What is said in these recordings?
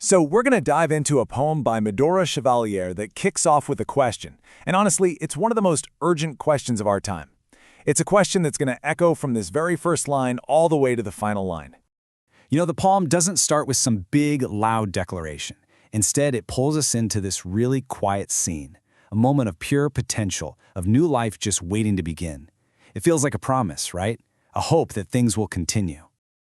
So we're going to dive into a poem by Medora Chevalier that kicks off with a question. And honestly, it's one of the most urgent questions of our time. It's a question that's going to echo from this very first line all the way to the final line. You know, the poem doesn't start with some big, loud declaration. Instead, it pulls us into this really quiet scene, a moment of pure potential, of new life just waiting to begin. It feels like a promise, right? A hope that things will continue.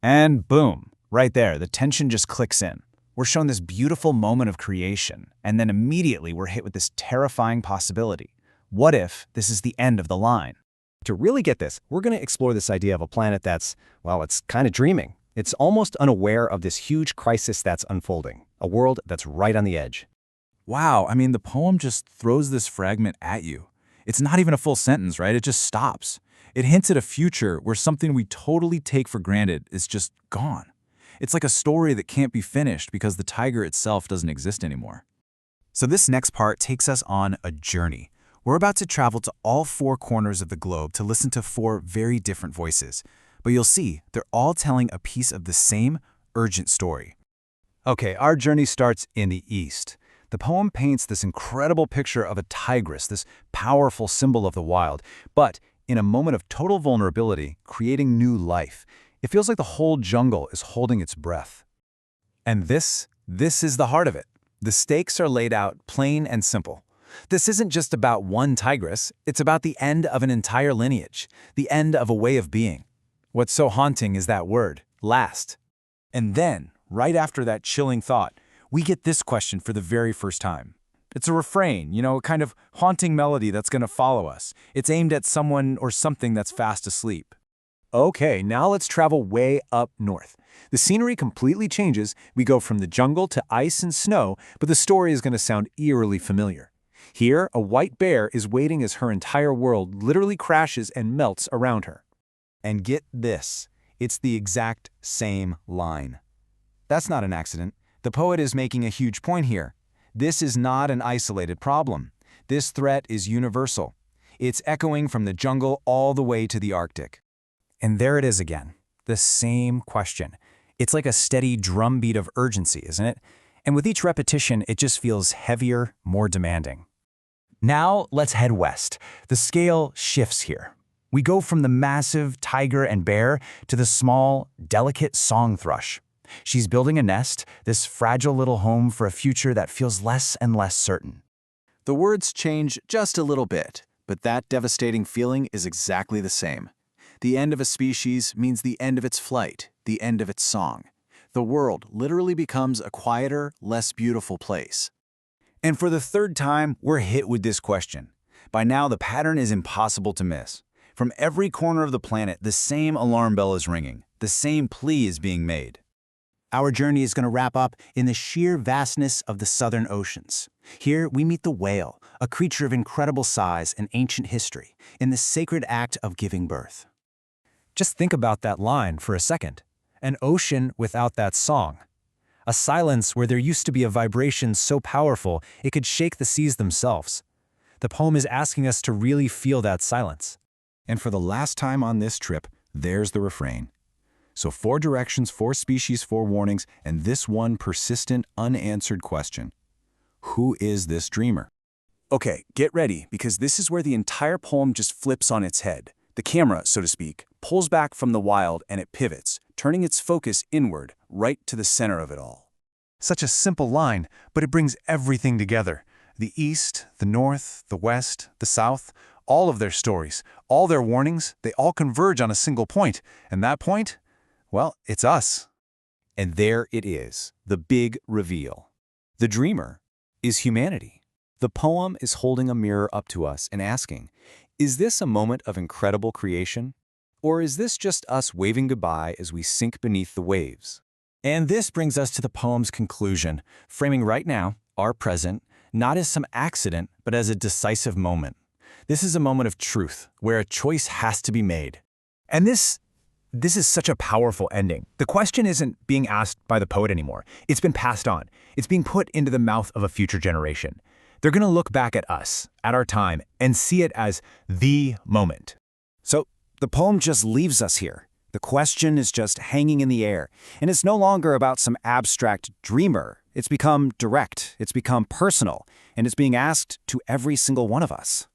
And boom, right there, the tension just clicks in. We're shown this beautiful moment of creation, and then immediately we're hit with this terrifying possibility. What if this is the end of the line? To really get this, we're going to explore this idea of a planet that's, well, it's kind of dreaming. It's almost unaware of this huge crisis that's unfolding, a world that's right on the edge. Wow, I mean, the poem just throws this fragment at you. It's not even a full sentence, right? It just stops. It hints at a future where something we totally take for granted is just gone. It's like a story that can't be finished because the tiger itself doesn't exist anymore. So this next part takes us on a journey. We're about to travel to all four corners of the globe to listen to four very different voices. But you'll see, they're all telling a piece of the same urgent story. Okay, our journey starts in the east. The poem paints this incredible picture of a tigress, this powerful symbol of the wild, but in a moment of total vulnerability, creating new life. It feels like the whole jungle is holding its breath. And this is the heart of it. The stakes are laid out plain and simple. This isn't just about one tigress, it's about the end of an entire lineage, the end of a way of being. What's so haunting is that word, last. And then, right after that chilling thought, we get this question for the very first time. It's a refrain, a kind of haunting melody that's going to follow us. It's aimed at someone or something that's fast asleep. Okay, now let's travel way up north. The scenery completely changes. We go from the jungle to ice and snow, but the story is going to sound eerily familiar. Here, a white bear is waiting as her entire world literally crashes and melts around her. And get this, it's the exact same line. That's not an accident. The poet is making a huge point here. This is not an isolated problem. This threat is universal. It's echoing from the jungle all the way to the Arctic. And there it is again, the same question. It's like a steady drumbeat of urgency, isn't it? And with each repetition, it just feels heavier, more demanding. Now, let's head west. The scale shifts here. We go from the massive tiger and bear to the small, delicate song thrush. She's building a nest, this fragile little home for a future that feels less and less certain. The words change just a little bit, but that devastating feeling is exactly the same. The end of a species means the end of its flight, the end of its song. The world literally becomes a quieter, less beautiful place. And for the third time, we're hit with this question. By now, the pattern is impossible to miss. From every corner of the planet, the same alarm bell is ringing. The same plea is being made. Our journey is going to wrap up in the sheer vastness of the southern oceans. Here, we meet the whale, a creature of incredible size and ancient history, in the sacred act of giving birth. Just think about that line for a second. An ocean without that song. A silence where there used to be a vibration so powerful it could shake the seas themselves. The poem is asking us to really feel that silence. And for the last time on this trip, there's the refrain. So 4 directions, 4 species, 4 warnings, and this one persistent, unanswered question. Who is this dreamer? Okay, get ready, because this is where the entire poem just flips on its head. The camera, so to speak, pulls back from the wild and it pivots, turning its focus inward, right to the center of it all. Such a simple line, but it brings everything together. The east, the north, the west, the south, all of their stories, all their warnings, they all converge on a single point. And that point? Well, it's us. And there it is, the big reveal. The dreamer is humanity. The poem is holding a mirror up to us and asking, is this a moment of incredible creation? Or is this just us waving goodbye as we sink beneath the waves? And this brings us to the poem's conclusion, framing right now, our present, not as some accident, but as a decisive moment. This is a moment of truth, where a choice has to be made. And this is such a powerful ending. The question isn't being asked by the poet anymore. It's been passed on. It's being put into the mouth of a future generation. They're going to look back at us, at our time, and see it as the moment. So the poem just leaves us here. The question is just hanging in the air, and it's no longer about some abstract dreamer. It's become direct, it's become personal, and it's being asked to every single one of us.